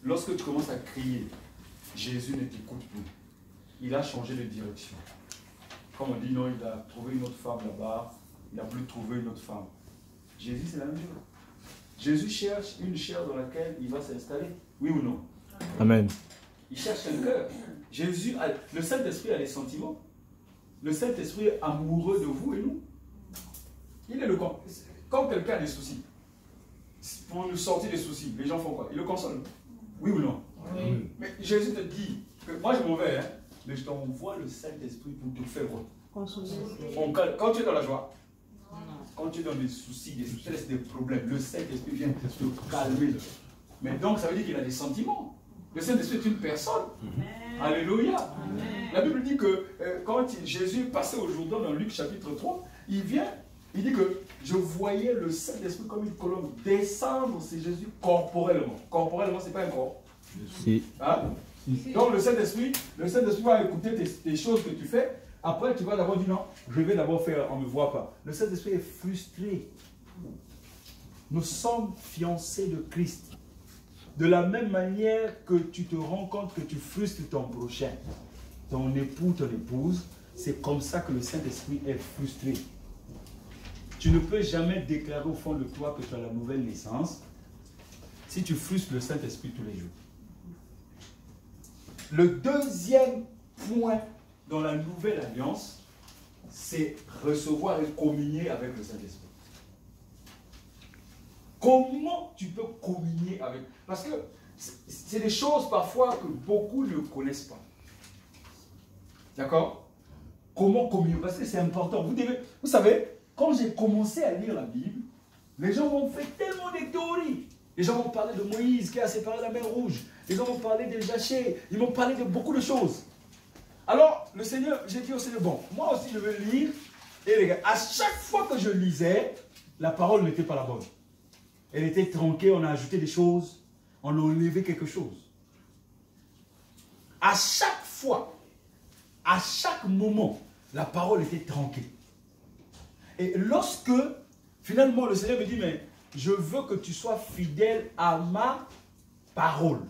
lorsque tu commences à crier, Jésus ne t'écoute plus. Il a changé de direction. Comme on dit, non, il a trouvé une autre femme là-bas, il n'a plus trouvé une autre femme. Jésus, c'est la même chose. Jésus cherche une chair dans laquelle il va s'installer. Oui ou non? Amen. Il cherche un cœur. Jésus, le Saint-Esprit a des sentiments. Le Saint-Esprit est amoureux de vous et nous. Il est le quand quelqu'un a des soucis, pour nous sortir des soucis, les gens font quoi? Ils le consolent. Oui ou non? Oui. Mais Jésus te dit que moi je m'en vais, hein, mais je t'envoie le Saint-Esprit pour te faire quoi? Consoler. Quand tu es dans la joie, quand tu es dans des soucis, des stress, des problèmes, le Saint-Esprit vient te calmer. Mais donc ça veut dire qu'il a des sentiments. Le Saint-Esprit est une personne. Alléluia. Amen. La Bible dit que quand Jésus passait au Jourdain dans Luc chapitre 3, il vient, il dit que je voyais le Saint-Esprit comme une colombe descendre sur Jésus corporellement. Corporellement, ce n'est pas un corps. Si. Hein? Si. Donc le Saint-Esprit va écouter tes choses que tu fais. Après, tu vas d'abord dire non, je vais d'abord faire, on ne me voit pas. Le Saint-Esprit est frustré. Nous sommes fiancés de Christ. De la même manière que tu te rends compte que tu frustres ton prochain, ton époux, ton épouse, c'est comme ça que le Saint-Esprit est frustré. Tu ne peux jamais déclarer au fond de toi que tu as la nouvelle naissance si tu frustres le Saint-Esprit tous les jours. Le deuxième point dans la nouvelle alliance, c'est recevoir et communier avec le Saint-Esprit. Comment tu peux communier avec? Parce que c'est des choses parfois que beaucoup ne connaissent pas. D'accord? Comment communier? Parce que c'est important. Vous savez, quand j'ai commencé à lire la Bible, les gens m'ont fait tellement de théories. Les gens m'ont parlé de Moïse qui a séparé la mer Rouge. Les gens m'ont parlé de Jachée. Ils m'ont parlé de beaucoup de choses. Alors, le Seigneur, j'ai dit au Seigneur, bon, moi aussi je veux lire. Et les gars, à chaque fois que je lisais, la parole n'était pas la bonne. Elle était tronquée, on a ajouté des choses, on a enlevé quelque chose. À chaque fois, à chaque moment, la parole était tronquée. Et lorsque, finalement, le Seigneur me dit, mais je veux que tu sois fidèle à ma parole.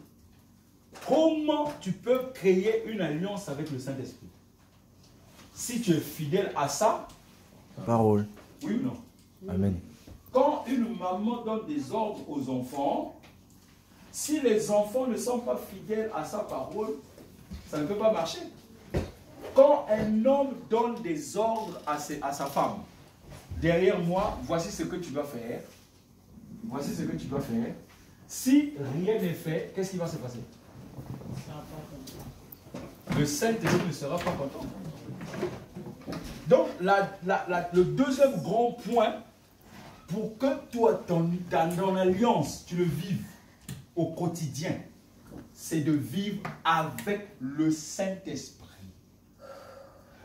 Comment tu peux créer une alliance avec le Saint-Esprit? Si tu es fidèle à sa parole. Oui ou non? Amen. Quand une maman donne des ordres aux enfants, si les enfants ne sont pas fidèles à sa parole, ça ne peut pas marcher. Quand un homme donne des ordres à sa femme, derrière moi, voici ce que tu dois faire. Voici ce que tu dois faire. Si rien n'est fait, qu'est-ce qui va se passer? Le Saint-Esprit ne sera pas content. Donc, le deuxième grand point, pour que toi, dans l'alliance, tu le vives au quotidien, c'est de vivre avec le Saint-Esprit.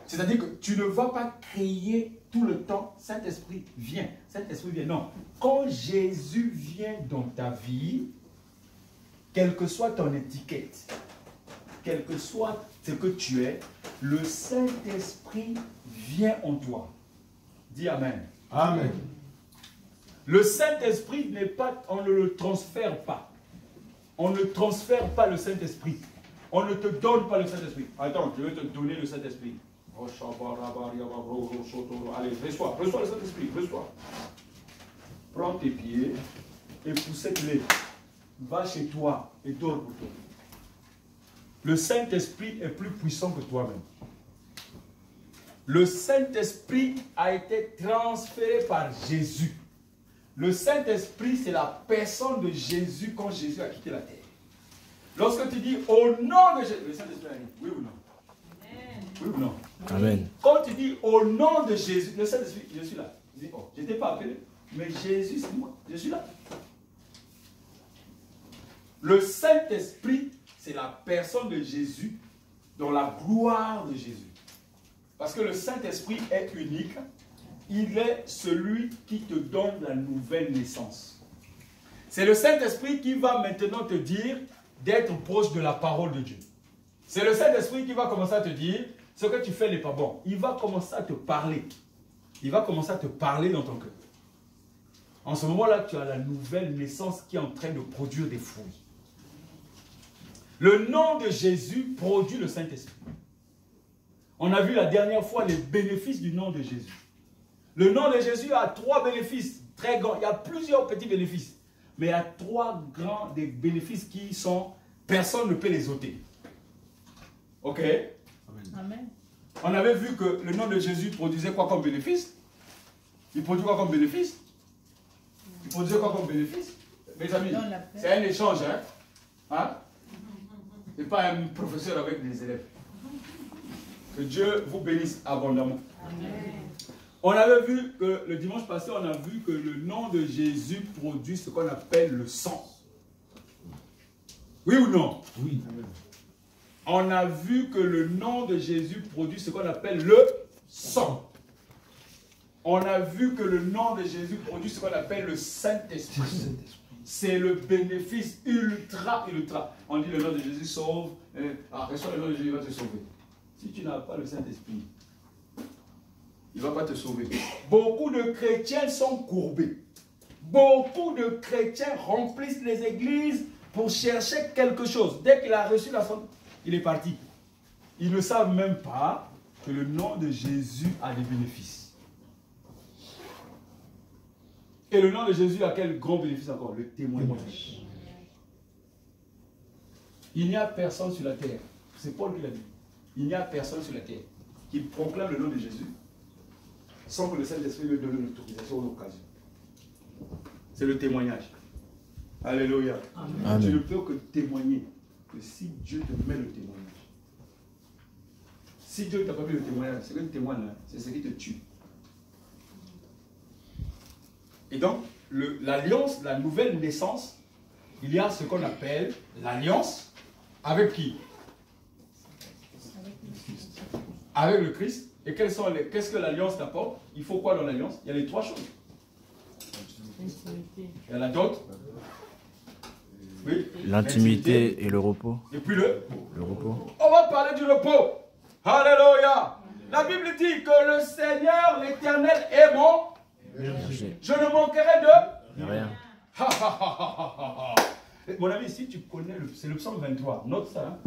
C'est-à-dire que tu ne vas pas crier tout le temps, Saint-Esprit, viens, Saint-Esprit, viens. Non. Quand Jésus vient dans ta vie, quelle que soit ton étiquette, quel que soit ce que tu es, le Saint-Esprit vient en toi. Dis Amen. Amen. Le Saint-Esprit n'est pas, on ne le transfère pas. On ne transfère pas le Saint-Esprit. On ne te donne pas le Saint-Esprit. Attends, je vais te donner le Saint-Esprit. Allez, reçois le Saint-Esprit, reçois. Prends tes pieds et pousse-les. Va chez toi et dors pour toi. Le Saint-Esprit est plus puissant que toi-même. Le Saint-Esprit a été transféré par Jésus. Le Saint-Esprit, c'est la personne de Jésus quand Jésus a quitté la terre. Lorsque tu dis au nom de Jésus, le Saint-Esprit arrive. Oui ou non? Amen. Oui ou non? Amen. Quand tu dis au nom de Jésus, le Saint-Esprit, je suis là. Je dis, oh, je n'étais pas appelé, mais Jésus, c'est moi. Je suis là. Le Saint-Esprit, c'est la personne de Jésus dans la gloire de Jésus. Parce que le Saint-Esprit est unique. Il est celui qui te donne la nouvelle naissance. C'est le Saint-Esprit qui va maintenant te dire d'être proche de la parole de Dieu. C'est le Saint-Esprit qui va commencer à te dire ce que tu fais n'est pas bon. Il va commencer à te parler. Il va commencer à te parler dans ton cœur. En ce moment-là, tu as la nouvelle naissance qui est en train de produire des fruits. Le nom de Jésus produit le Saint-Esprit. On a vu la dernière fois les bénéfices du nom de Jésus. Le nom de Jésus a 3 bénéfices très grands. Il y a plusieurs petits bénéfices. Mais il y a 3 grands des bénéfices qui sont... Personne ne peut les ôter. Ok? Amen. On avait vu que le nom de Jésus produisait quoi comme bénéfice? Il produit quoi comme bénéfice? Il produisait quoi comme bénéfice? Mes amis, c'est un échange, hein? Ce n'est pas un professeur avec des élèves. Que Dieu vous bénisse abondamment. Amen. On avait vu que le dimanche passé, on a vu que le nom de Jésus produit ce qu'on appelle le sang. Oui ou non? Oui. On a vu que le nom de Jésus produit ce qu'on appelle le sang. On a vu que le nom de Jésus produit ce qu'on appelle le Saint-Esprit. C'est le bénéfice ultra. On dit le nom de Jésus sauve. Reçois le nom de Jésus, il va te sauver. Si tu n'as pas le Saint-Esprit, il ne va pas te sauver. Beaucoup de chrétiens sont courbés. Beaucoup de chrétiens remplissent les églises pour chercher quelque chose. Dès qu'il a reçu la sonde, il est parti. Ils ne savent même pas que le nom de Jésus a des bénéfices. Et le nom de Jésus a quel grand bénéfice encore? Le témoignage. Il n'y a personne sur la terre. C'est Paul qui l'a dit. Il n'y a personne sur la terre qui proclame le nom de Jésus sans que le Saint-Esprit lui donne l'autorisation ou l'occasion. C'est le témoignage. Alléluia. Amen. Tu ne peux que témoigner que si Dieu te met le témoignage. Si Dieu ne t'a pas mis le témoignage, c'est que tu témoignes, c'est ce qui te tue. Et donc, l'alliance, la nouvelle naissance, il y a ce qu'on appelle l'alliance avec qui? Avec le Christ. Et qu'est-ce que l'alliance t'apporte? Il faut quoi dans l'alliance? Il y a les 3 choses. Il y a la dot. Oui. L'intimité et le repos. Et puis le repos. On va parler du repos. Alléluia. La Bible dit que le Seigneur, l'Éternel est mon Berger. Je ne manquerai de Rien. Mon ami, si tu connais, c'est le psaume 23, note ça, hein?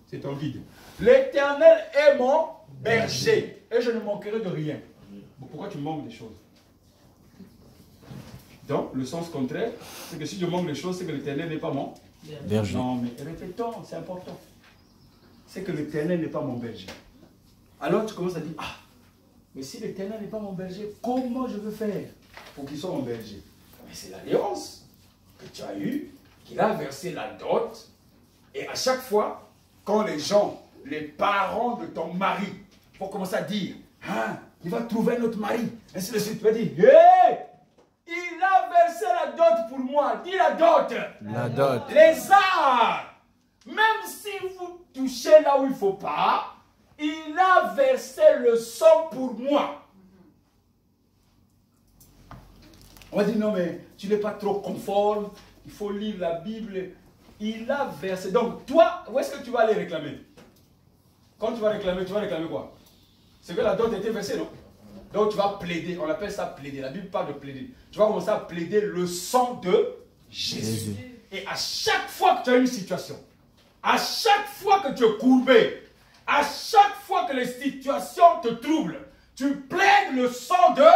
C'est ton guide. L'Éternel est mon berger et je ne manquerai de rien. Pourquoi tu manques des choses? Donc, le sens contraire, c'est que si je manque des choses, c'est que l'Éternel n'est pas mon Berger. Non, mais répétons, c'est important. C'est que l'Éternel n'est pas mon berger. Alors tu commences à dire, ah, mais si l'Éternel n'est pas mon berger, comment je veux faire pour qu'il soit mon berger? Mais c'est l'alliance que tu as eue, qu'il a versé la dot, et à chaque fois, quand les gens, les parents de ton mari, vont commencer à dire, ah, il va trouver notre mari, ainsi de suite, tu vas dire, hé, il a versé la dot pour moi, dis la dot. La dot. Les arts, même si vous touchez là où il ne faut pas, il a versé le sang pour moi. On va dire, non mais tu n'es pas trop conforme, il faut lire la Bible. Il a versé. Donc toi, où est-ce que tu vas aller réclamer? Quand tu vas réclamer quoi? C'est que la dot était versée, non? Donc tu vas plaider, on appelle ça plaider. La Bible parle de plaider. Tu vas commencer à plaider le sang de Jésus. Et à chaque fois que tu as une situation, à chaque fois que tu es courbé, à chaque fois que les situations te troublent, tu plaides le sang de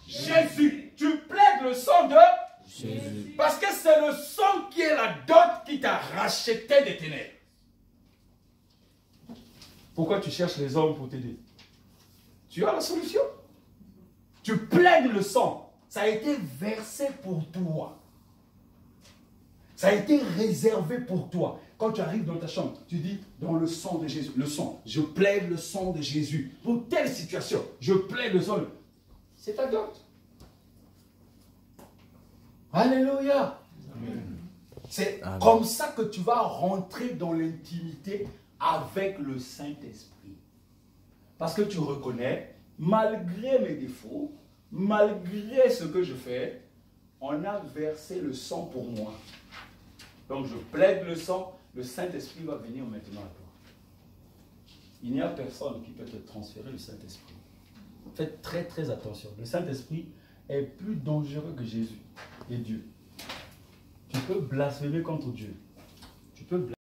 Jésus. Tu plaides le sang de Jésus. Parce que c'est le sang qui est la dot qui t'a racheté des ténèbres. Pourquoi tu cherches les hommes pour t'aider? Tu as la solution. Tu plaides le sang. Ça a été versé pour toi. Ça a été réservé pour toi. Quand tu arrives dans ta chambre, tu dis, dans le sang de Jésus, le sang, je plaide le sang de Jésus. Pour telle situation, je plaide le sang. C'est ta dot. Alléluia. C'est comme ça que tu vas rentrer dans l'intimité avec le Saint-Esprit. Parce que tu reconnais, malgré mes défauts, malgré ce que je fais, on a versé le sang pour moi. Donc je plaide le sang, le Saint-Esprit va venir maintenant à toi. Il n'y a personne qui peut te transférer le Saint-Esprit. Faites très très attention. Le Saint-Esprit est plus dangereux que Jésus et Dieu. Tu peux blasphémer contre Dieu. Tu peux